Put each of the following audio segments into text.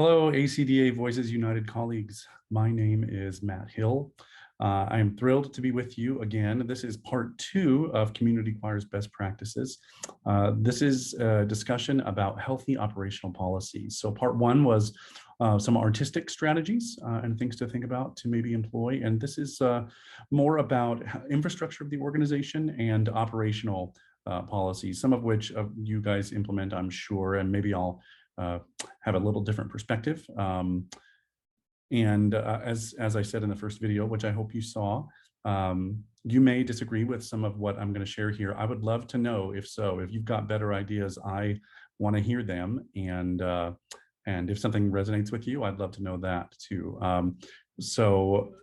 Hello, ACDA Voices United colleagues. My name is Matt Hill. I am thrilled to be with you again. This is part 2 of Community Choir's Best Practices. This is a discussion about healthy operational policies. So part 1 was some artistic strategies and things to think about to maybe employ. And this is more about infrastructure of the organization and operational policies, some of which you guys implement, I'm sure, and maybe I'll have a little different perspective. As I said in the first video, which I hope you saw, you may disagree with some of what I'm going to share here. I would love to know if so. If you've got better ideas, I want to hear them. And if something resonates with you, I'd love to know that too. So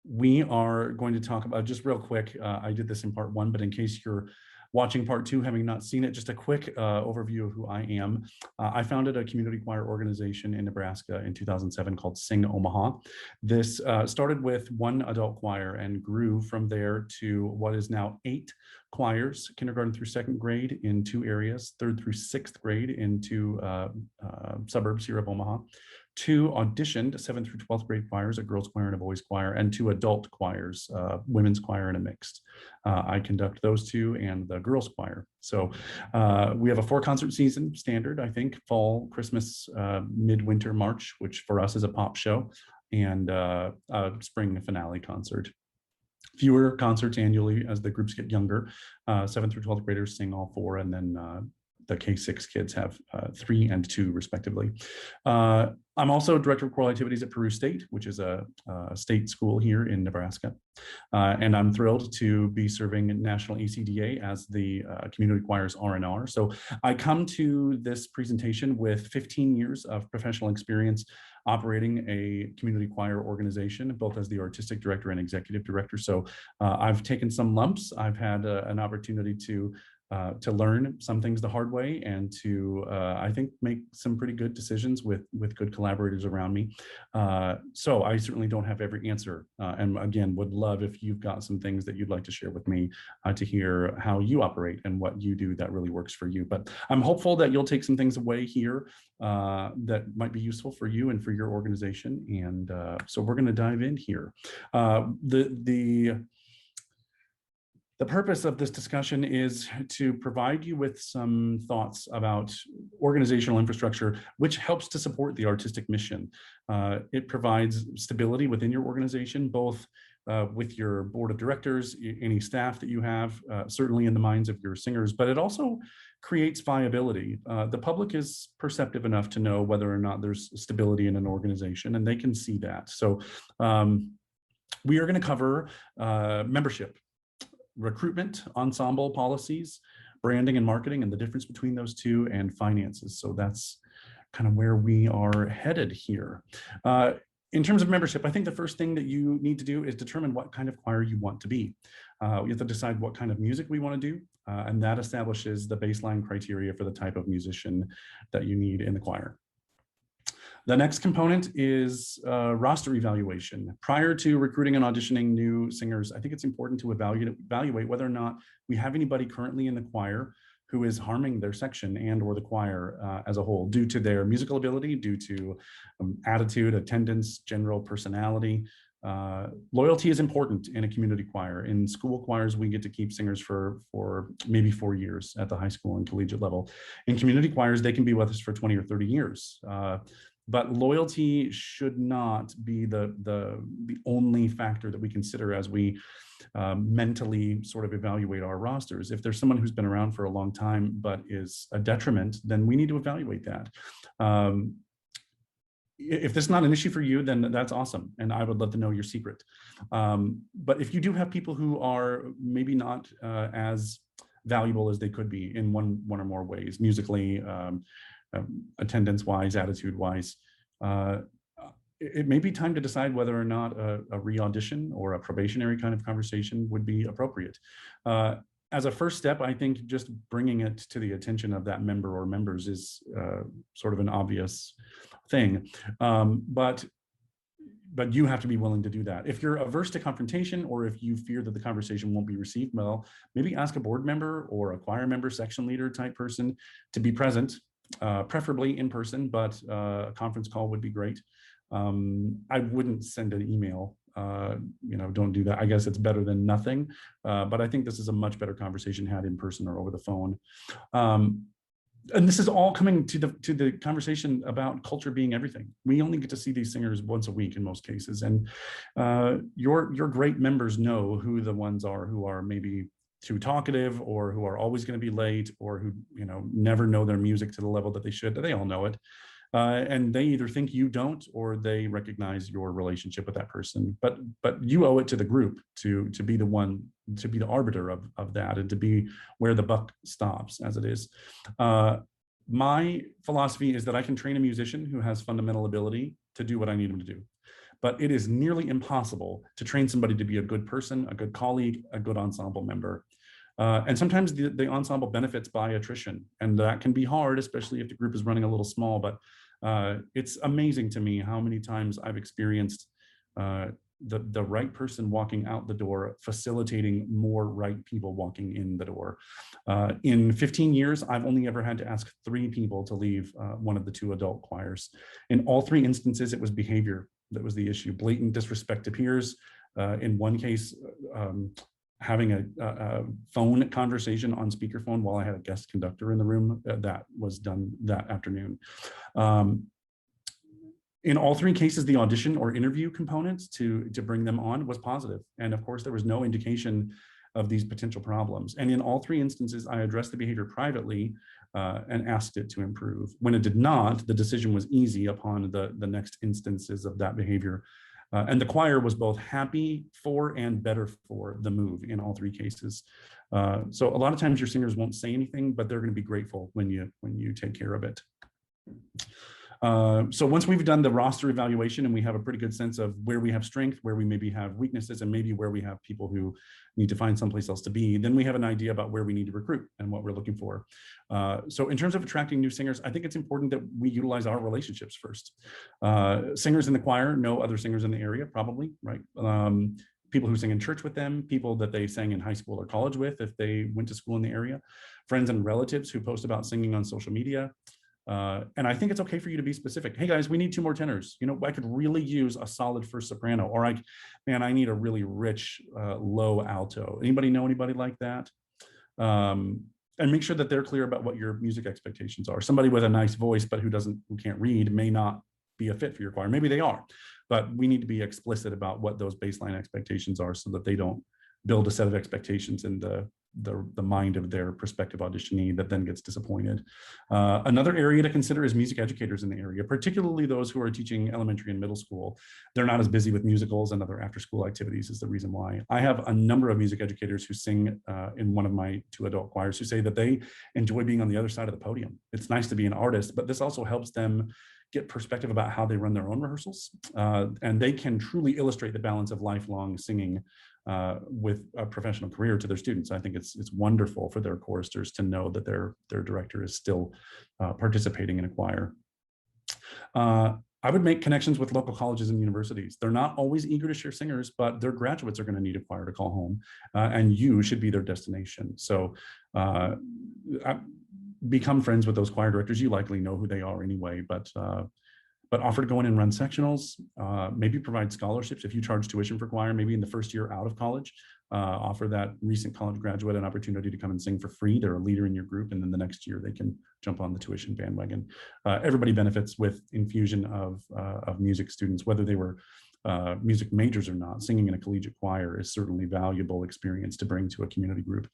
we are going to talk about, just real quick, I did this in part 1, but in case you're watching part 2, having not seen it, just a quick overview of who I am. I founded a community choir organization in Nebraska in 2007 called Sing Omaha. This started with 1 adult choir and grew from there to what is now 8 choirs, kindergarten through 2nd grade in 2 areas, 3rd through 6th grade in 2 suburbs here of Omaha. 2 auditioned 7th through 12th grade choirs, a girls choir and a boys choir, and 2 adult choirs, women's choir and a mixed. I conduct those 2 and the girls choir. So we have a 4 concert season standard, I think, fall, Christmas, midwinter, March, which for us is a pop show, and a spring finale concert. Fewer concerts annually as the groups get younger. 7th through 12th graders sing all 4, and then the K-6 kids have 3 and 2 respectively. I'm also Director of Choral Activities at Peru State, which is a state school here in Nebraska. And I'm thrilled to be serving National ACDA as the Community Choir's R&R. So I come to this presentation with 15 years of professional experience operating a community choir organization, both as the artistic director and executive director. So I've taken some lumps. I've had an opportunity to learn some things the hard way and to, I think, make some pretty good decisions with good collaborators around me. So I certainly don't have every answer. And again, would love if you've got some things that you'd like to share with me to hear how you operate and what you do that really works for you. But I'm hopeful that you'll take some things away here that might be useful for you and for your organization. And so we're going to dive in here. The purpose of this discussion is to provide you with some thoughts about organizational infrastructure, which helps to support the artistic mission. It provides stability within your organization, both with your board of directors, any staff that you have, certainly in the minds of your singers, but it also creates viability. The public is perceptive enough to know whether or not there's stability in an organization, and they can see that. So we are going to cover membership, recruitment, ensemble policies, branding and marketing, and the difference between those 2, and finances. So that's kind of where we are headed here. In terms of membership, I think the first thing that you need to do is determine what kind of choir you want to be. We have to decide what kind of music we want to do, and that establishes the baseline criteria for the type of musician that you need in the choir. The next component is roster evaluation. Prior to recruiting and auditioning new singers, I think it's important to evaluate whether or not we have anybody currently in the choir who is harming their section and or the choir as a whole due to their musical ability, due to attitude, attendance, general personality. Loyalty is important in a community choir. In school choirs, we get to keep singers for maybe 4 years at the high school and collegiate level. In community choirs, they can be with us for 20 or 30 years. But loyalty should not be the only factor that we consider as we mentally sort of evaluate our rosters. If there's someone who's been around for a long time but is a detriment, then we need to evaluate that. If this is not an issue for you, then that's awesome, and I would love to know your secret. But if you do have people who are maybe not as valuable as they could be in one or more ways, musically, attendance-wise, attitude-wise, it may be time to decide whether or not a re-audition or a probationary kind of conversation would be appropriate. As a first step, I think just bringing it to the attention of that member or members is sort of an obvious thing, but you have to be willing to do that. If you're averse to confrontation, or if you fear that the conversation won't be received well, maybe ask a board member or a choir member, section leader type person to be present preferably in person, but a conference call would be great. I wouldn't send an email. Don't do that. I guess it's better than nothing, but I think this is a much better conversation had in person or over the phone. And this is all coming to the conversation about culture being everything. We only get to see these singers once a week in most cases, and your great members know who the ones are who are maybe too talkative, or who are always going to be late, or who never know their music to the level that they should. They all know it. And they either think you don't, or they recognize your relationship with that person. But you owe it to the group to be the one, to be the arbiter of that, and to be where the buck stops, as it is. My philosophy is that I can train a musician who has fundamental ability to do what I need him to do. But it is nearly impossible to train somebody to be a good person, a good colleague, a good ensemble member. And sometimes the ensemble benefits by attrition, and that can be hard, especially if the group is running a little small. But it's amazing to me how many times I've experienced the right person walking out the door, facilitating more right people walking in the door. In 15 years, I've only ever had to ask 3 people to leave one of the 2 adult choirs. In all 3 instances, it was behavior that was the issue. Blatant disrespect to peers. In one case, having a phone conversation on speakerphone while I had a guest conductor in the room. That was done that afternoon. In all 3 cases, the audition or interview components to bring them on was positive. And of course, there was no indication of these potential problems. And in all 3 instances, I addressed the behavior privately and asked it to improve. When it did not, the decision was easy upon the next instances of that behavior. And the choir was both happy for and better for the move in all 3 cases. So a lot of times your singers won't say anything, but they're going to be grateful when you take care of it. So once we've done the roster evaluation and we have a pretty good sense of where we have strength, where we maybe have weaknesses, and maybe where we have people who need to find someplace else to be, then we have an idea about where we need to recruit and what we're looking for. So in terms of attracting new singers, I think it's important that we utilize our relationships first. Singers in the choir know other singers in the area, probably, right? People who sing in church with them, people that they sang in high school or college with if they went to school in the area, friends and relatives who post about singing on social media. And I think it's okay for you to be specific. Hey guys, we need 2 more tenors. I could really use a solid first soprano, or I need a really rich low alto. Anybody know anybody like that? And make sure that they're clear about what your music expectations are. Somebody with a nice voice, but who can't read may not be a fit for your choir. Maybe they are, but we need to be explicit about what those baseline expectations are so that they don't build a set of expectations in the mind of their prospective auditionee that then gets disappointed. Another area to consider is music educators in the area, particularly those who are teaching elementary and middle school. They're not as busy with musicals and other after-school activities is the reason why. I have a number of music educators who sing in one of my 2 adult choirs who say that they enjoy being on the other side of the podium. It's nice to be an artist, but this also helps them get perspective about how they run their own rehearsals. And they can truly illustrate the balance of lifelong singing with a professional career to their students. I think it's wonderful for their choristers to know that their director is still participating in a choir. I would make connections with local colleges and universities. They're not always eager to share singers, but their graduates are going to need a choir to call home, and you should be their destination. So become friends with those choir directors. You likely know who they are anyway, but offer to go in and run sectionals, maybe provide scholarships if you charge tuition for choir, maybe in the first year out of college, offer that recent college graduate an opportunity to come and sing for free. They're a leader in your group, and then the next year they can jump on the tuition bandwagon. Everybody benefits with infusion of music students, whether they were music majors or not. Singing in a collegiate choir is certainly valuable experience to bring to a community group.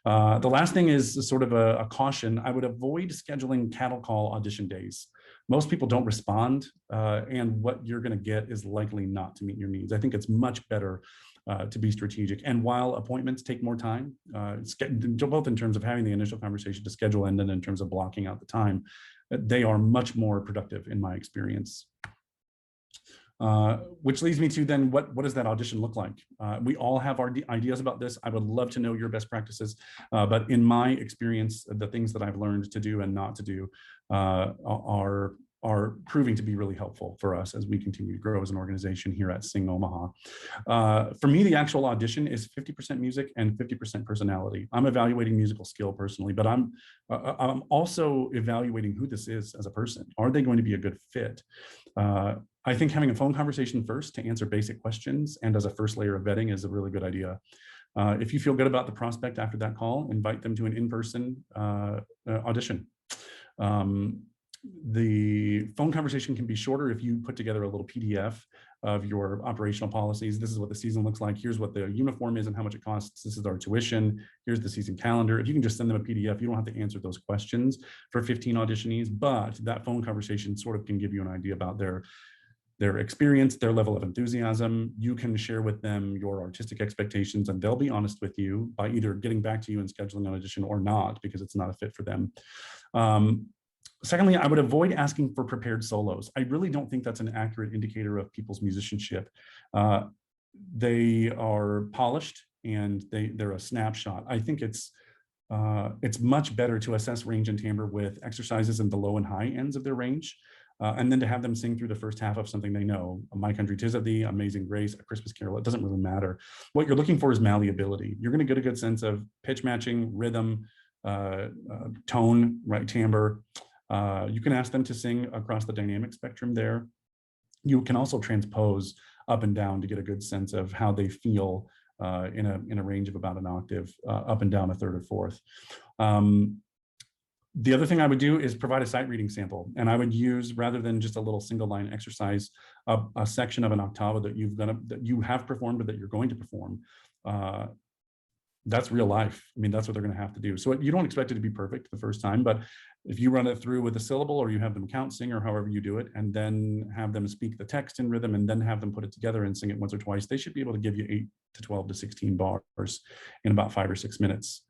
The last thing is sort of a caution. I would avoid scheduling cattle call audition days. Most people don't respond, and what you're going to get is likely not to meet your needs. I think it's much better to be strategic. And while appointments take more time, both in terms of having the initial conversation to schedule and then in terms of blocking out the time, they are much more productive in my experience. Which leads me to then what does that audition look like? We all have our ideas about this. I would love to know your best practices, but in my experience, the things that I've learned to do and not to do are are proving to be really helpful for us as we continue to grow as an organization here at Sing Omaha. For me, the actual audition is 50% music and 50% personality. I'm evaluating musical skill personally, but I'm also evaluating who this is as a person. Are they going to be a good fit? I think having a phone conversation first to answer basic questions and as a first layer of vetting is a really good idea. If you feel good about the prospect after that call, invite them to an in-person audition. The phone conversation can be shorter if you put together a little PDF of your operational policies. This is what the season looks like. Here's what the uniform is and how much it costs. This is our tuition. Here's the season calendar. If you can just send them a PDF, you don't have to answer those questions for 15 auditionees, but that phone conversation sort of can give you an idea about their experience, their level of enthusiasm. You can share with them your artistic expectations, and they'll be honest with you by either getting back to you and scheduling an audition or not, because it's not a fit for them. Secondly, I would avoid asking for prepared solos. I really don't think that's an accurate indicator of people's musicianship. They are polished and they're a snapshot. I think it's much better to assess range and timbre with exercises in the low and high ends of their range, and then to have them sing through the first half of something they know. My Country 'Tis of Thee, Amazing Grace, A Christmas Carol, it doesn't really matter. What you're looking for is malleability. You're going to get a good sense of pitch matching, rhythm, tone, right, timbre. You can ask them to sing across the dynamic spectrum there. You can also transpose up and down to get a good sense of how they feel in a range of about an octave, up and down a third or fourth. The other thing I would do is provide a sight reading sample, and I would use, rather than just a little single line exercise, a section of an octava that you have performed or that you're going to perform. That's real life. I mean, that's what they're going to have to do. So you don't expect it to be perfect the first time, but if you run it through with a syllable, or you have them count, sing, or however you do it, and then have them speak the text in rhythm, and then have them put it together and sing it once or twice, they should be able to give you 8 to 12 to 16 bars in about 5 or 6 minutes.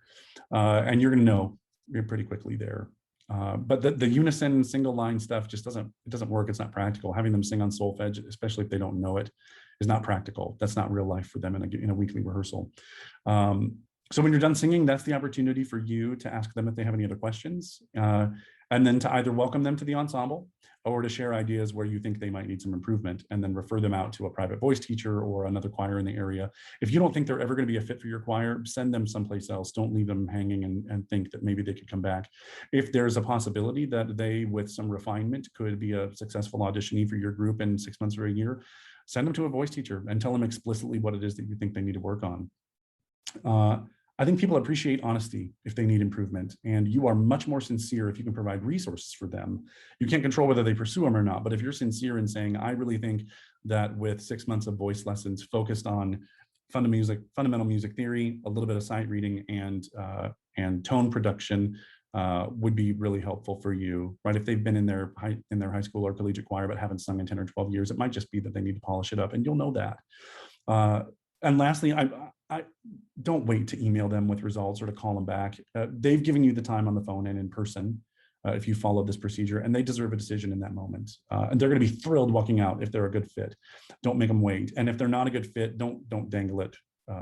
And you're going to know pretty quickly there. But the unison single line stuff just doesn't work. It's not practical. Having them sing on solfege, especially if they don't know it, is not practical. That's not real life for them in a weekly rehearsal. So when you're done singing, that's the opportunity for you to ask them if they have any other questions, and then to either welcome them to the ensemble or to share ideas where you think they might need some improvement, and then refer them out to a private voice teacher or another choir in the area. If you don't think they're ever going to be a fit for your choir, send them someplace else. Don't leave them hanging and think that maybe they could come back. If there's a possibility that they, with some refinement, could be a successful auditionee for your group in 6 months or a year, send them to a voice teacher and tell them explicitly what it is that you think they need to work on. I think people appreciate honesty if they need improvement, and you are much more sincere if you can provide resources for them. You can't control whether they pursue them or not, but if you're sincere in saying, I really think that with 6 months of voice lessons focused on fundamental music theory, a little bit of sight reading, and tone production would be really helpful for you, right? If they've been in their high school or collegiate choir but haven't sung in 10 or 12 years, it might just be that they need to polish it up, and you'll know that. And lastly, I don't wait to email them with results or to call them back. They've given you the time on the phone and in person if you follow this procedure, and they deserve a decision in that moment. And they're going to be thrilled walking out if they're a good fit. Don't make them wait. And if they're not a good fit, don't dangle it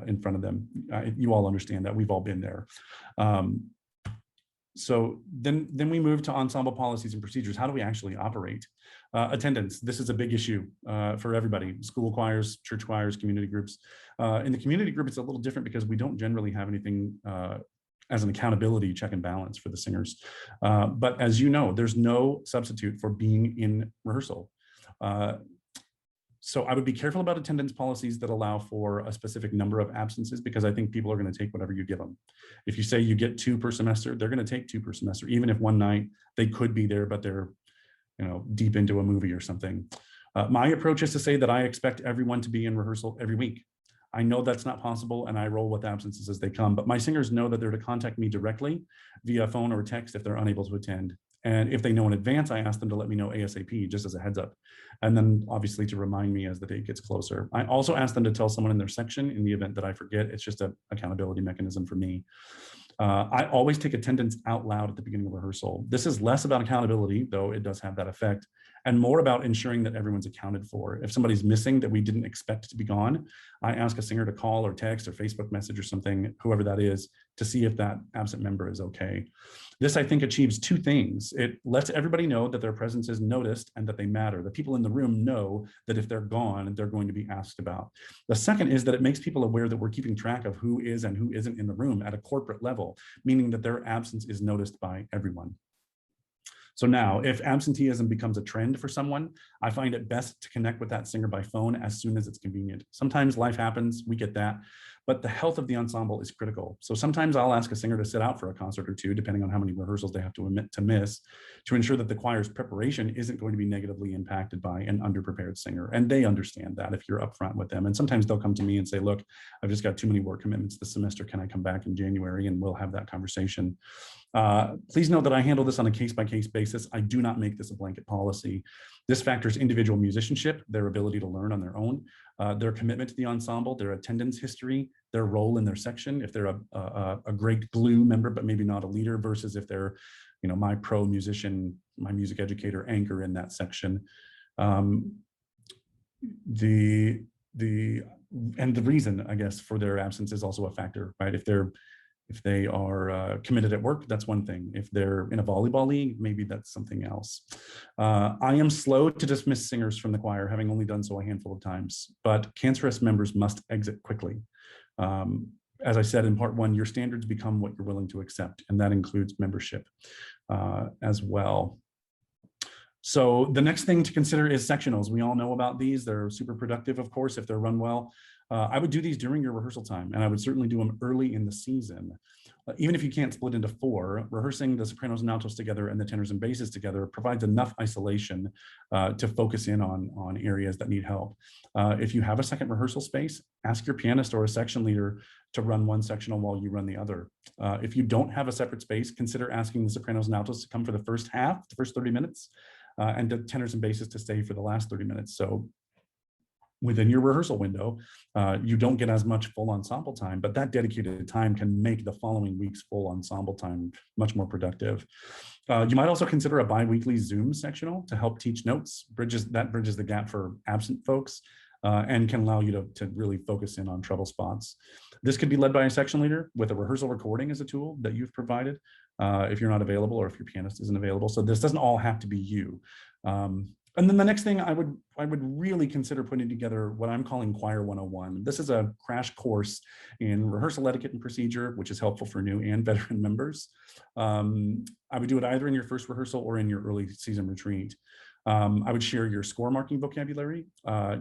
in front of them. You all understand that. We've all been there. So then we move to ensemble policies and procedures. How do we actually operate? Attendance. This is a big issue for everybody. School choirs, church choirs, community groups. In the community group, it's a little different because we don't generally have anything as an accountability check and balance for the singers. But as you know, there's no substitute for being in rehearsal. So I would be careful about attendance policies that allow for a specific number of absences, because I think people are going to take whatever you give them. If you say you get 2 per semester, they're going to take 2 per semester, even if one night they could be there, but they're deep into a movie or something. My approach is to say that I expect everyone to be in rehearsal every week. I know that's not possible, and I roll with absences as they come, but my singers know that they're to contact me directly via phone or text if they're unable to attend. And if they know in advance, I ask them to let me know ASAP, just as a heads up. And then obviously to remind me as the date gets closer. I also ask them to tell someone in their section in the event that I forget. It's just an accountability mechanism for me. I always take attendance out loud at the beginning of rehearsal. This is less about accountability, though it does have that effect, and more about ensuring that everyone's accounted for. If somebody's missing that we didn't expect to be gone, I ask a singer to call or text or Facebook message or something, whoever that is, to see if that absent member is okay. This, I think, achieves two things. It lets everybody know that their presence is noticed and that they matter. The people in the room know that if they're gone, they're going to be asked about. The second is that it makes people aware that we're keeping track of who is and who isn't in the room at a corporate level, meaning that their absence is noticed by everyone. So now, if absenteeism becomes a trend for someone, I find it best to connect with that singer by phone as soon as it's convenient. Sometimes life happens, we get that, but the health of the ensemble is critical. So sometimes I'll ask a singer to sit out for a concert or two, depending on how many rehearsals they have to miss, to ensure that the choir's preparation isn't going to be negatively impacted by an underprepared singer. And they understand that if you're upfront with them. And sometimes they'll come to me and say, look, I've just got too many work commitments this semester. Can I come back in January? And we'll have that conversation. Please note that I handle this on a case-by-case basis. I do not make this a blanket policy. This factors individual musicianship, their ability to learn on their own, their commitment to the ensemble, their attendance history, their role in their section, if they're a great glue member, but maybe not a leader, versus if they're, you know, my pro musician, my music educator anchor in that section. The reason, I guess, for their absence is also a factor, right? If they are committed at work, that's one thing. If they're in a volleyball league, maybe that's something else. I am slow to dismiss singers from the choir, having only done so a handful of times, but cancerous members must exit quickly. As I said in part one, your standards become what you're willing to accept, and that includes membership as well. So the next thing to consider is sectionals. We all know about these. They're super productive, of course, if they're run well. I would do these during your rehearsal time, and I would certainly do them early in the season. Even if you can't split into four, rehearsing the sopranos and altos together and the tenors and basses together provides enough isolation to focus in on areas that need help. If you have a second rehearsal space, ask your pianist or a section leader to run one sectional while you run the other. If you don't have a separate space, consider asking the sopranos and altos to come for the first half, the first 30 minutes, and the tenors and basses to stay for the last 30 minutes. So within your rehearsal window, you don't get as much full ensemble time, but that dedicated time can make the following week's full ensemble time much more productive. You might also consider a bi-weekly Zoom sectional to help teach notes. Bridges the gap for absent folks and can allow you to really focus in on trouble spots. This could be led by a section leader with a rehearsal recording as a tool that you've provided if you're not available or if your pianist isn't available. So this doesn't all have to be you. And then the next thing I would really consider putting together what I'm calling Choir 101. This is a crash course in rehearsal etiquette and procedure, which is helpful for new and veteran members. I would do it either in your first rehearsal or in your early season retreat. I would share your score marking vocabulary,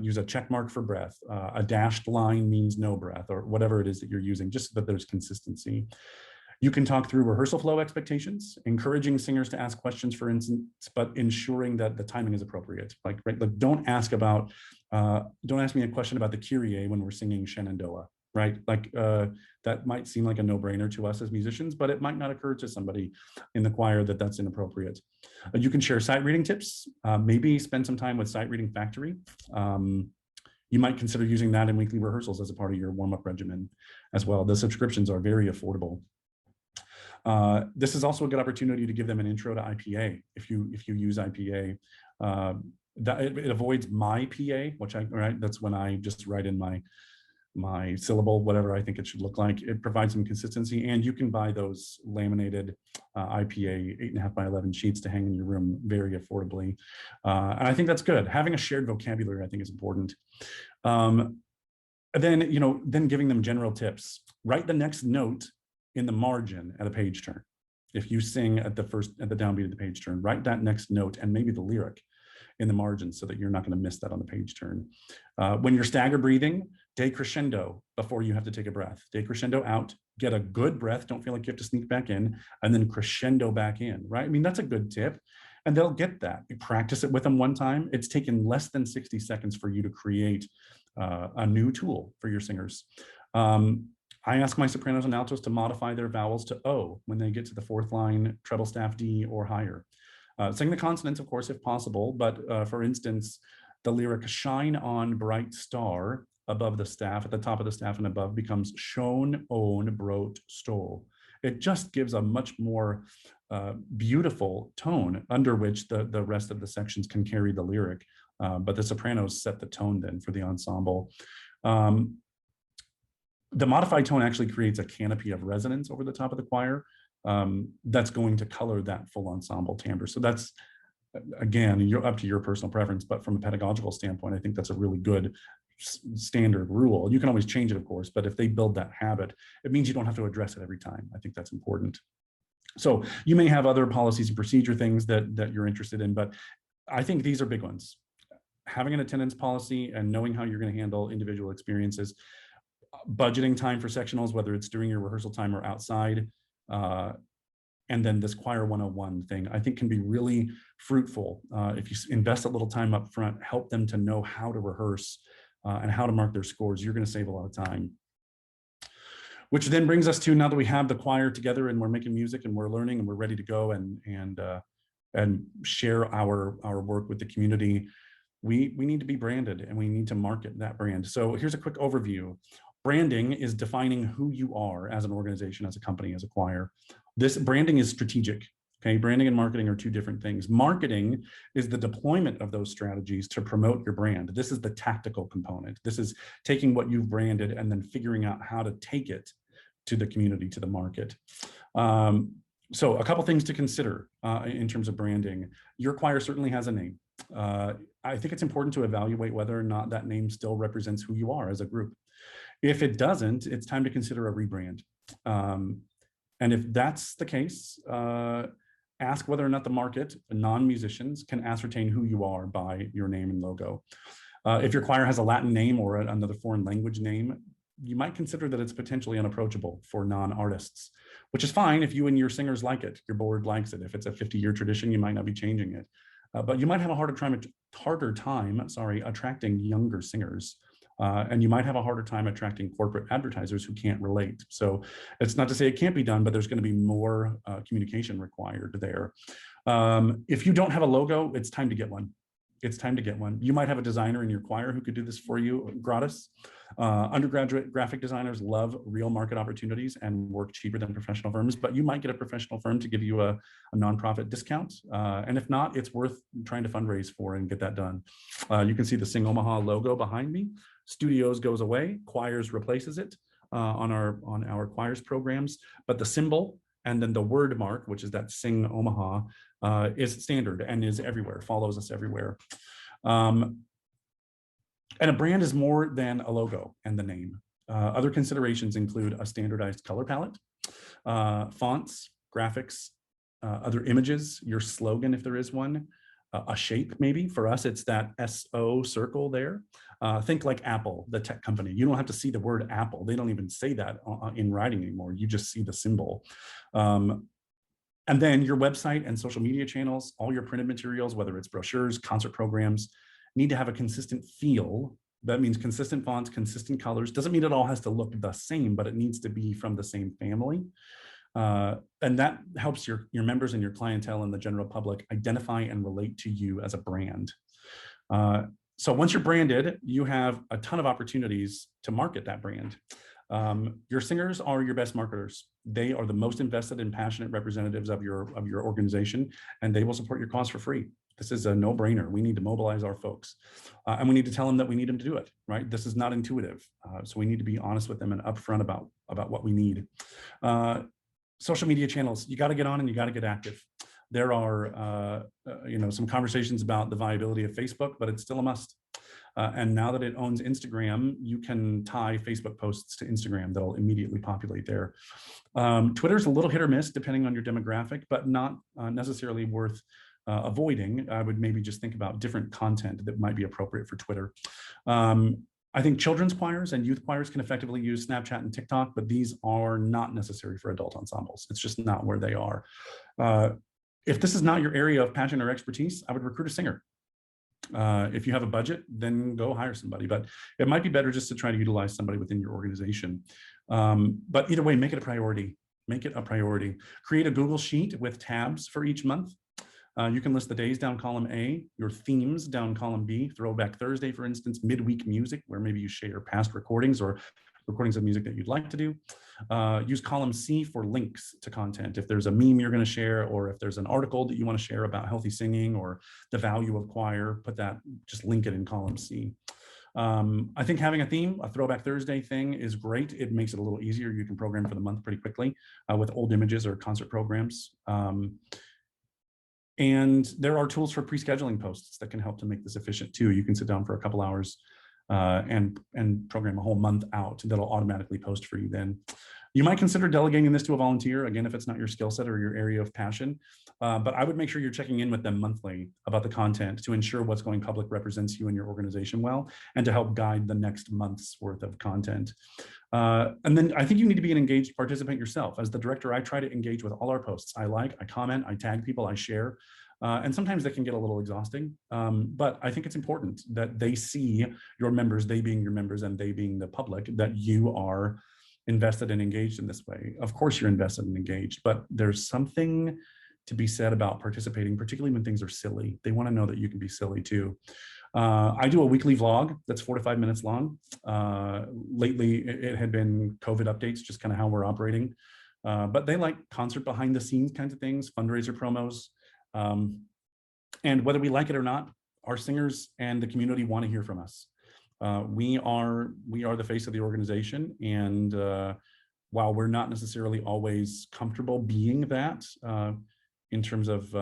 use a check mark for breath, a dashed line means no breath, or whatever it is that you're using, just so that there's consistency. You can talk through rehearsal flow expectations, encouraging singers to ask questions, for instance, but ensuring that the timing is appropriate. Like don't ask me a question about the Kyrie when we're singing Shenandoah, right? Like that might seem like a no-brainer to us as musicians, but it might not occur to somebody in the choir that that's inappropriate. You can share sight reading tips, maybe spend some time with Sight Reading Factory. You might consider using that in weekly rehearsals as a part of your warm-up regimen as well. The subscriptions are very affordable. This is also a good opportunity to give them an intro to IPA. If you use IPA, it avoids my PA, that's when I just write in my syllable, whatever I think it should look like. It provides some consistency, and you can buy those laminated IPA 8.5 by 11 sheets to hang in your room very affordably. And I think that's good. Having a shared vocabulary, I think, is important. Then giving them general tips. Write the next note in the margin at a page turn. If you sing at the downbeat of the page turn, write that next note and maybe the lyric in the margin so that you're not going to miss that on the page turn. When you're stagger breathing, decrescendo before you have to take a breath. Decrescendo out, get a good breath, don't feel like you have to sneak back in, and then crescendo back in, right? I mean, that's a good tip, and they'll get that. You practice it with them one time. It's taken less than 60 seconds for you to create a new tool for your singers. I ask my sopranos and altos to modify their vowels to O when they get to the fourth line, treble staff D or higher. Sing the consonants, of course, if possible, but for instance, the lyric "shine on bright star" above the staff, at the top of the staff and above, becomes "shone on brot stol." It just gives a much more beautiful tone under which the rest of the sections can carry the lyric. But the sopranos set the tone then for the ensemble. The modified tone actually creates a canopy of resonance over the top of the choir that's going to color that full ensemble timbre. So that's, again, you're up to your personal preference, but from a pedagogical standpoint, I think that's a really good standard rule. You can always change it, of course, but if they build that habit, it means you don't have to address it every time. I think that's important. So you may have other policies and procedure things that you're interested in, but I think these are big ones. Having an attendance policy and knowing how you're going to handle individual experiences, budgeting time for sectionals, whether it's during your rehearsal time or outside, and then this choir 101 thing, I think can be really fruitful. If you invest a little time up front, help them to know how to rehearse and how to mark their scores, you're going to save a lot of time. Which then brings us to, now that we have the choir together and we're making music and we're learning and we're ready to go and share our work with the community, we need to be branded and we need to market that brand. So here's a quick overview. Branding is defining who you are as an organization, as a company, as a choir. This branding is strategic. Okay, branding and marketing are two different things. Marketing is the deployment of those strategies to promote your brand. This is the tactical component. This is taking what you've branded and then figuring out how to take it to the community, to the market. So a couple things to consider in terms of branding. Your choir certainly has a name. I think it's important to evaluate whether or not that name still represents who you are as a group. If it doesn't, it's time to consider a rebrand. And if that's the case, ask whether or not the market, non-musicians, can ascertain who you are by your name and logo. If your choir has a Latin name or another foreign language name, you might consider that it's potentially unapproachable for non-artists, which is fine if you and your singers like it, your board likes it. If it's a 50-year tradition, you might not be changing it. But you might have a harder time attracting younger singers. And you might have a harder time attracting corporate advertisers who can't relate. So it's not to say it can't be done, but there's going to be more communication required there. If you don't have a logo, it's time to get one. It's time to get one. You might have a designer in your choir who could do this for you gratis. Undergraduate graphic designers love real market opportunities and work cheaper than professional firms, but you might get a professional firm to give you a nonprofit discount. And if not, it's worth trying to fundraise for and get that done. You can see the Sing Omaha logo behind me. Studios goes away, choirs replaces it on our choirs programs, but the symbol and then the word mark, which is that Sing Omaha, is standard and is everywhere, follows us everywhere. And a brand is more than a logo and the name. Other considerations include a standardized color palette, fonts, graphics, other images, your slogan if there is one, a shape maybe. For us, it's that SO circle there. Think like Apple, the tech company. You don't have to see the word Apple. They don't even say that in writing anymore. You just see the symbol. And then your website and social media channels, all your printed materials, whether it's brochures, concert programs, need to have a consistent feel. That means consistent fonts, consistent colors. Doesn't mean it all has to look the same, but it needs to be from the same family. And that helps your members and your clientele and the general public identify and relate to you as a brand. So once you're branded, you have a ton of opportunities to market that brand. Your singers are your best marketers. They are the most invested and passionate representatives of your organization, and they will support your cause for free. This is a no-brainer. We need to mobilize our folks, and we need to tell them that we need them to do it, right? This is not intuitive. So we need to be honest with them and upfront about what we need. Social media channels, you got to get on and you got to get active. There are some conversations about the viability of Facebook, but it's still a must. And now that it owns Instagram, you can tie Facebook posts to Instagram that'll immediately populate there. Twitter's a little hit or miss depending on your demographic, but not necessarily worth avoiding. I would maybe just think about different content that might be appropriate for Twitter. I think children's choirs and youth choirs can effectively use Snapchat and TikTok, but these are not necessary for adult ensembles. It's just not where they are. If this is not your area of passion or expertise, I would recruit a singer. If you have a budget, then go hire somebody, but it might be better just to try to utilize somebody within your organization. But either way, make it a priority. Make it a priority. Create a Google Sheet with tabs for each month. You can list the days down column A, your themes down column B, Throwback Thursday, for instance, midweek music, where maybe you share past recordings or recordings of music that you'd like to do. Use column C for links to content. If there's a meme you're going to share, or if there's an article that you want to share about healthy singing or the value of choir, just link it in column C. I think having a theme, a Throwback Thursday thing, is great. It makes it a little easier. You can program for the month pretty quickly with old images or concert programs. And there are tools for pre-scheduling posts that can help to make this efficient too. You can sit down for a couple hours and program a whole month out that'll automatically post for you then. You might consider delegating this to a volunteer, again, if it's not your skill set or your area of passion, but I would make sure you're checking in with them monthly about the content to ensure what's going public represents you and your organization well, and to help guide the next month's worth of content. And then I think you need to be an engaged participant yourself. As the director, I try to engage with all our posts. I comment, I tag people, I share. And sometimes that can get a little exhausting, but I think it's important that they see your members, they being your members and they being the public, that you are invested and engaged in this way. Of course you're invested and engaged, but there's something to be said about participating, particularly when things are silly. They want to know that you can be silly too. I do a weekly vlog that's 4 to 5 minutes long. Lately, it had been COVID updates, just kind of how we're operating. But they like concert behind the scenes kinds of things, fundraiser promos. And whether we like it or not, our singers and the community want to hear from us. We are the face of the organization, and while we're not necessarily always comfortable being that in terms of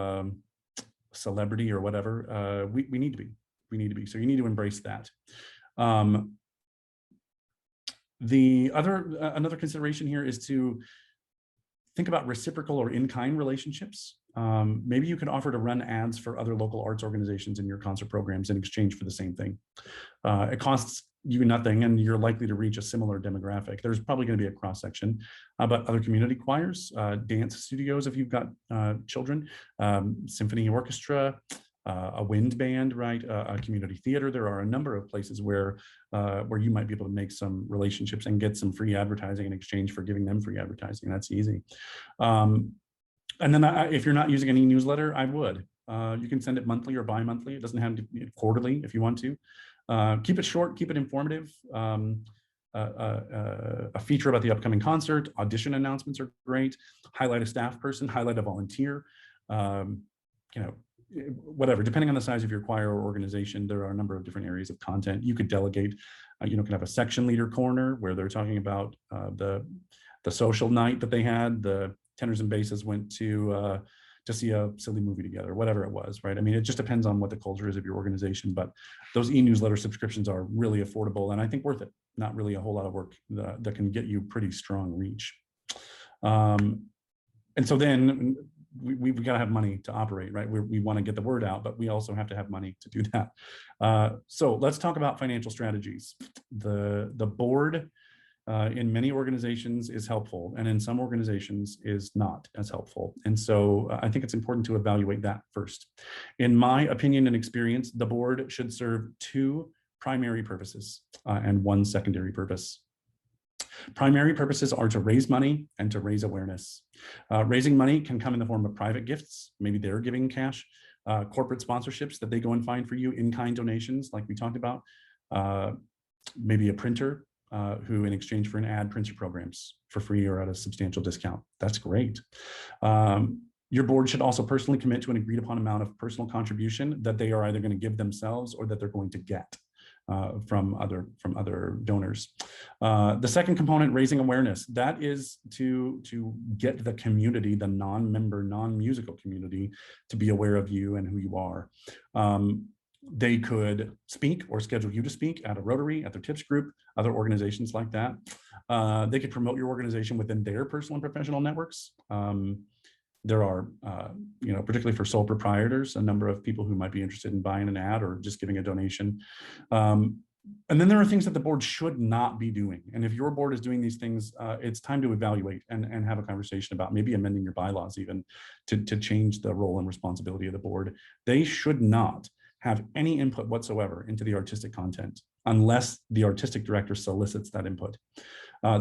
celebrity or whatever, we need to be. We need to be. So you need to embrace that. Another consideration here is to think about reciprocal or in-kind relationships. Maybe you could offer to run ads for other local arts organizations in your concert programs in exchange for the same thing. It costs you nothing, and you're likely to reach a similar demographic. There's probably going to be a cross-section, but other community choirs, dance studios if you've got children, symphony orchestra, a wind band, right? A community theater. There are a number of places where you might be able to make some relationships and get some free advertising in exchange for giving them free advertising. That's easy. And then if you're not using an e-newsletter, I would. You can send it monthly or bi-monthly. It doesn't have to be quarterly if you want to. Keep it short, keep it informative. A feature about the upcoming concert, audition announcements are great. Highlight a staff person, highlight a volunteer. Whatever, depending on the size of your choir or organization, there are a number of different areas of content. You could delegate, can have a section leader corner where they're talking about the social night that they had. The tenors and basses went to see a silly movie together, whatever it was, right? I mean, it just depends on what the culture is of your organization, but those e-newsletter subscriptions are really affordable and I think worth it. Not really a whole lot of work that can get you pretty strong reach. And so then we've got to have money to operate, right? We want to get the word out, but we also have to have money to do that. So let's talk about financial strategies. The board in many organizations is helpful, and in some organizations is not as helpful. And so I think it's important to evaluate that first. In my opinion and experience, the board should serve 2 primary purposes and 1 secondary purpose. Primary purposes are to raise money and to raise awareness. Raising money can come in the form of private gifts. Maybe they're giving cash, corporate sponsorships that they go and find for you, in-kind donations like we talked about, maybe a printer who in exchange for an ad prints your programs for free or at a substantial discount. That's great. Your board should also personally commit to an agreed upon amount of personal contribution that they are either going to give themselves or that they're going to get from other donors. The second component, raising awareness, that is to get the community, the non-member, non-musical community, to be aware of you and who you are. They could speak or schedule you to speak at a Rotary, at their TIPS group, other organizations like that. They could promote your organization within their personal and professional networks. There are, particularly for sole proprietors, a number of people who might be interested in buying an ad or just giving a donation. And then there are things that the board should not be doing. And if your board is doing these things, it's time to evaluate and have a conversation about maybe amending your bylaws even to change the role and responsibility of the board. They should not have any input whatsoever into the artistic content unless the artistic director solicits that input.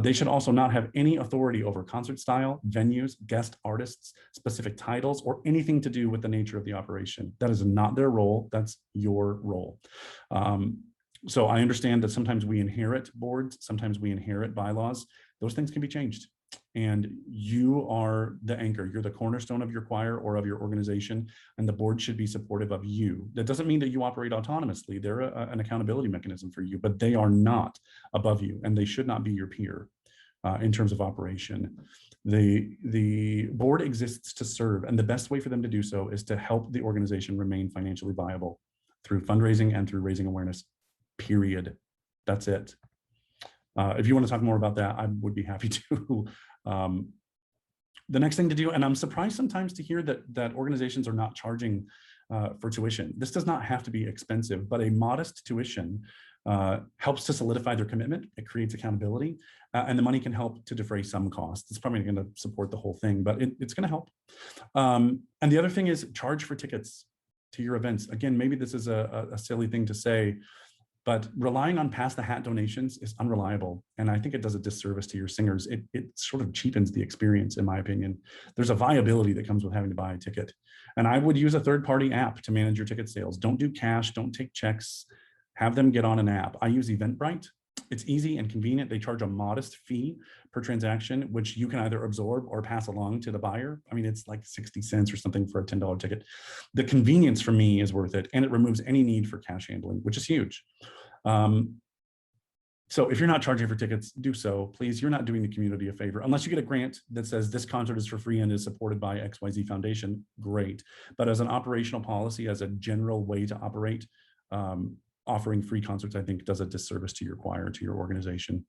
They should also not have any authority over concert style, venues, guest artists, specific titles, or anything to do with the nature of the operation. That is not their role, that's your role. So I understand that sometimes we inherit boards, sometimes we inherit bylaws. Those things can be changed. And you are the anchor. You're the cornerstone of your choir or of your organization, and the board should be supportive of you. That doesn't mean that you operate autonomously. They're an accountability mechanism for you, but they are not above you, and they should not be your peer in terms of operation. The board exists to serve, and the best way for them to do so is to help the organization remain financially viable through fundraising and through raising awareness, period. That's it. If you want to talk more about that, I would be happy to. The next thing to do, and I'm surprised sometimes to hear that organizations are not charging for tuition. This does not have to be expensive, but a modest tuition helps to solidify their commitment. It creates accountability, and the money can help to defray some costs. It's probably going to support the whole thing, but it's going to help. And the other thing is charge for tickets to your events. Again, maybe this is a silly thing to say, but relying on pass the hat donations is unreliable. And I think it does a disservice to your singers. It sort of cheapens the experience, in my opinion. There's a viability that comes with having to buy a ticket. And I would use a third-party app to manage your ticket sales. Don't do cash, don't take checks, have them get on an app. I use Eventbrite. It's easy and convenient. They charge a modest fee per transaction, which you can either absorb or pass along to the buyer. I mean, it's like 60 cents or something for a $10 ticket. The convenience for me is worth it, and it removes any need for cash handling, which is huge. So if you're not charging for tickets, do so, please. You're not doing the community a favor. Unless you get a grant that says this concert is for free and is supported by XYZ Foundation, great. But as an operational policy, as a general way to operate, offering free concerts, I think, does a disservice to your choir, to your organization.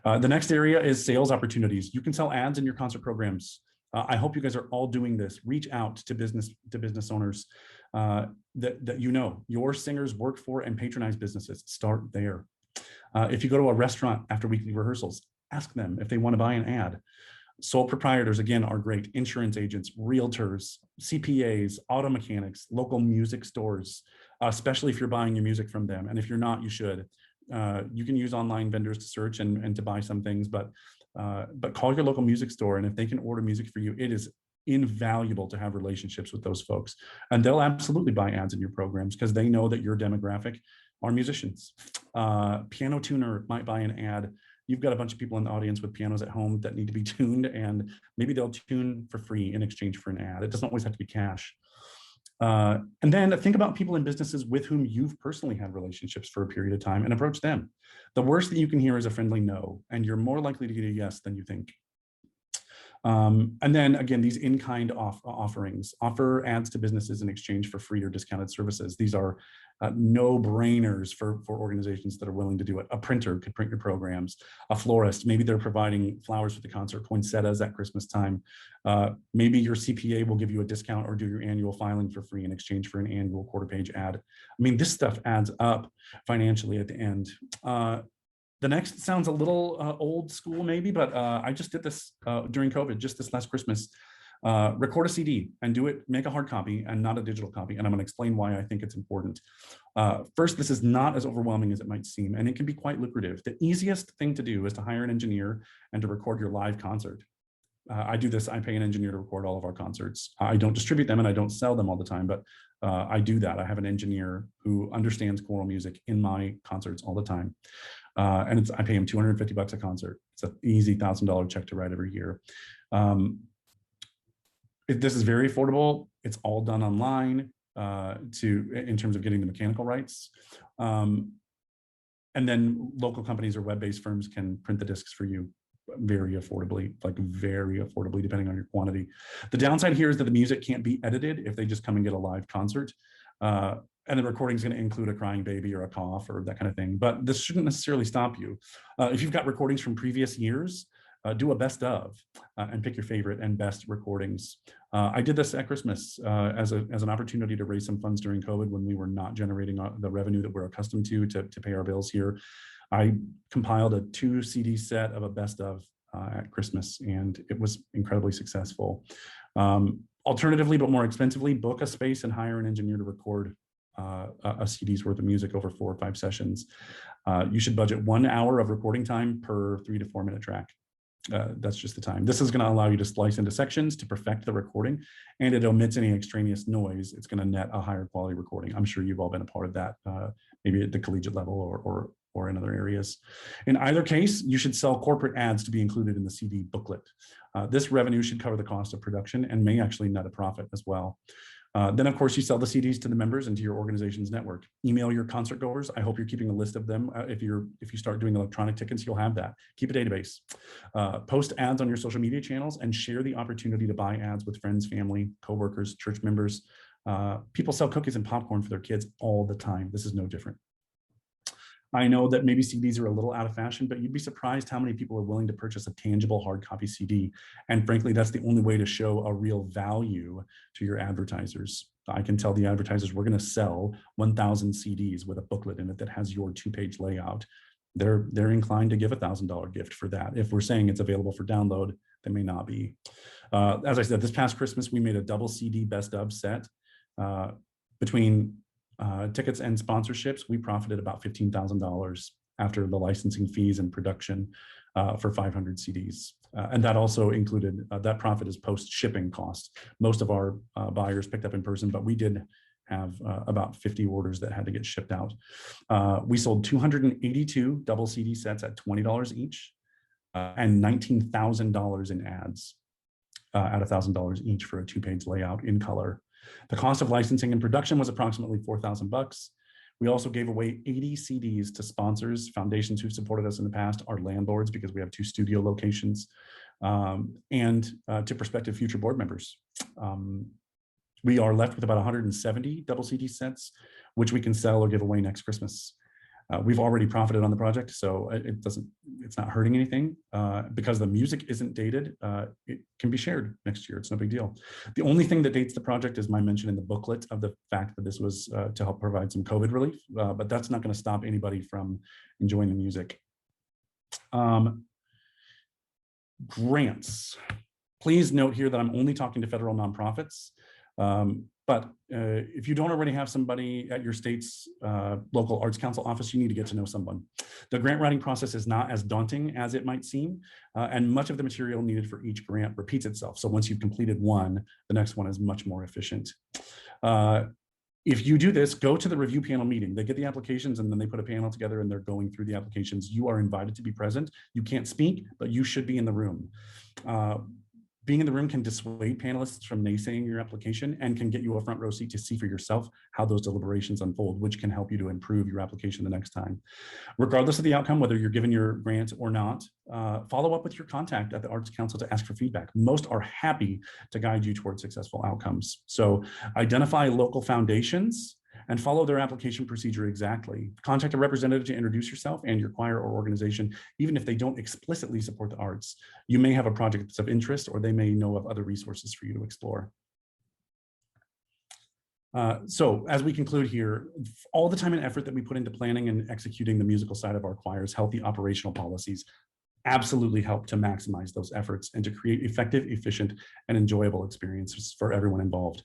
The next area is sales opportunities. You can sell ads in your concert programs. I hope you guys are all doing this. Reach out to business owners that you know. Your singers work for and patronize businesses. Start there. If you go to a restaurant after weekly rehearsals, ask them if they want to buy an ad. Sole proprietors, again, are great. Insurance agents, realtors, CPAs, auto mechanics, local music stores, especially if you're buying your music from them. And if you're not, you should. You can use online vendors to search and to buy some things, but call your local music store. And if they can order music for you, it is invaluable to have relationships with those folks. And they'll absolutely buy ads in your programs because they know that your demographic are musicians. Piano tuner might buy an ad. You've got a bunch of people in the audience with pianos at home that need to be tuned, and maybe they'll tune for free in exchange for an ad. It doesn't always have to be cash. And then think about people in businesses with whom you've personally had relationships for a period of time and approach them. The worst that you can hear is a friendly no, and you're more likely to get a yes than you think. And then again, these in-kind offerings, offer ads to businesses in exchange for free or discounted services. These are no-brainers for organizations that are willing to do it. A printer could print your programs. A florist, maybe they're providing flowers for the concert, poinsettias at Christmas time. Maybe your CPA will give you a discount or do your annual filing for free in exchange for an annual quarter-page ad. I mean, this stuff adds up financially at the end. The next sounds a little old school maybe, but I just did this during COVID, just this last Christmas. Record a CD and do it, make a hard copy and not a digital copy. And I'm going to explain why I think it's important. First, this is not as overwhelming as it might seem, and it can be quite lucrative. The easiest thing to do is to hire an engineer and to record your live concert. I do this, I pay an engineer to record all of our concerts. I don't distribute them and I don't sell them all the time, but I do that. I have an engineer who understands choral music in my concerts all the time. And I pay him $250 a concert. It's an easy $1,000 check to write every year. This is very affordable. It's all done online in terms of getting the mechanical rights. And then local companies or web-based firms can print the discs for you very affordably, depending on your quantity. The downside here is that the music can't be edited if they just come and get a live concert. And the recording is going to include a crying baby or a cough or that kind of thing. But this shouldn't necessarily stop you. If you've got recordings from previous years, do a best of and pick your favorite and best recordings. I did this at Christmas as an opportunity to raise some funds during COVID when we were not generating the revenue that we're accustomed to pay our bills here. I compiled a 2 CD set of a best of at Christmas, and it was incredibly successful. Alternatively, but more expensively, book a space and hire an engineer to record a CD's worth of music over 4 or 5 sessions. You should budget 1 hour of recording time per 3 to 4 minute track. that's just the time. This is going to allow you to slice into sections to perfect the recording, and it omits any extraneous noise. It's going to net a higher quality recording. I'm sure you've all been a part of that, maybe at the collegiate level or in other areas. In either case, you should sell corporate ads to be included in the CD booklet. This revenue should cover the cost of production and may actually net a profit as well. Then, of course, you sell the CDs to the members and to your organization's network. Email your concert goers. I hope you're keeping a list of them. If you start doing electronic tickets, you'll have that. Keep a database. Post ads on your social media channels and share the opportunity to buy ads with friends, family, coworkers, church members. People sell cookies and popcorn for their kids all the time. This is no different. I know that maybe CDs are a little out of fashion, but you'd be surprised how many people are willing to purchase a tangible hard copy CD. And frankly, that's the only way to show a real value to your advertisers. I can tell the advertisers, we're going to sell 1,000 CDs with a booklet in it that has your 2-page layout. They're inclined to give a $1,000 gift for that. If we're saying it's available for download, they may not be. As I said, this past Christmas, we made a double CD best of set. Between tickets and sponsorships, we profited about $15,000 after the licensing fees and production for 500 CDs. And that also included, that profit is post-shipping costs. Most of our buyers picked up in person, but we did have about 50 orders that had to get shipped out. We sold 282 double CD sets at $20 each and $19,000 in ads at $1,000 each for a 2-page layout in color. The cost of licensing and production was approximately $4,000. We also gave away 80 CDs to sponsors, foundations who've supported us in the past, our landlords, because we have 2 studio locations, and to prospective future board members. We are left with about 170 double CD sets, which we can sell or give away next Christmas. We've already profited on the project, so it's not hurting anything. Because the music isn't dated, it can be shared next year. It's no big deal. The only thing that dates the project is my mention in the booklet of the fact that this was to help provide some COVID relief, but that's not going to stop anybody from enjoying the music. Grants. Please note here that I'm only talking to federal nonprofits. But if you don't already have somebody at your state's local arts council office, you need to get to know someone. The grant writing process is not as daunting as it might seem, and much of the material needed for each grant repeats itself. So once you've completed one, the next one is much more efficient. If you do this, go to the review panel meeting. They get the applications and then they put a panel together and they're going through the applications. You are invited to be present. You can't speak, but you should be in the room. Being in the room can dissuade panelists from naysaying your application and can get you a front row seat to see for yourself how those deliberations unfold, which can help you to improve your application the next time. Regardless of the outcome, whether you're given your grant or not, follow up with your contact at the Arts Council to ask for feedback. Most are happy to guide you towards successful outcomes. So identify local foundations and follow their application procedure exactly. Contact a representative to introduce yourself and your choir or organization, even if they don't explicitly support the arts. You may have a project that's of interest, or they may know of other resources for you to explore. So as we conclude here, all the time and effort that we put into planning and executing the musical side of our choir's healthy operational policies absolutely help to maximize those efforts and to create effective, efficient, and enjoyable experiences for everyone involved.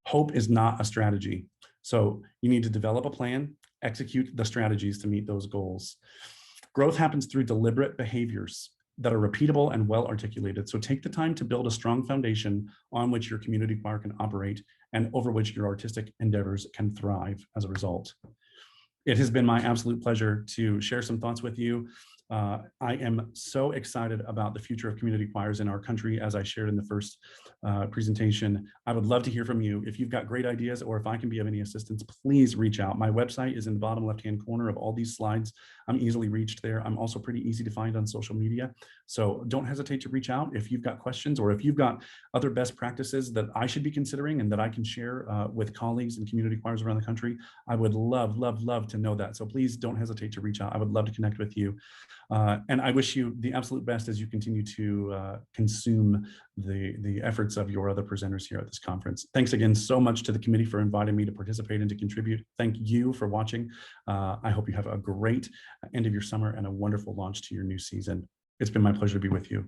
Hope is not a strategy. So you need to develop a plan, execute the strategies to meet those goals. Growth happens through deliberate behaviors that are repeatable and well articulated. So take the time to build a strong foundation on which your community choir can operate and over which your artistic endeavors can thrive as a result. It has been my absolute pleasure to share some thoughts with you. I am so excited about the future of community choirs in our country, as I shared in the first presentation. I would love to hear from you. If you've got great ideas or if I can be of any assistance, please reach out. My website is in the bottom left-hand corner of all these slides. I'm easily reached there. I'm also pretty easy to find on social media. So don't hesitate to reach out if you've got questions or if you've got other best practices that I should be considering and that I can share with colleagues and community choirs around the country. I would love, love, love to know that. So please don't hesitate to reach out. I would love to connect with you. And I wish you the absolute best as you continue to consume the efforts of your other presenters here at this conference. Thanks again so much to the committee for inviting me to participate and to contribute. Thank you for watching. I hope you have a great end of your summer and a wonderful launch to your new season. It's been my pleasure to be with you.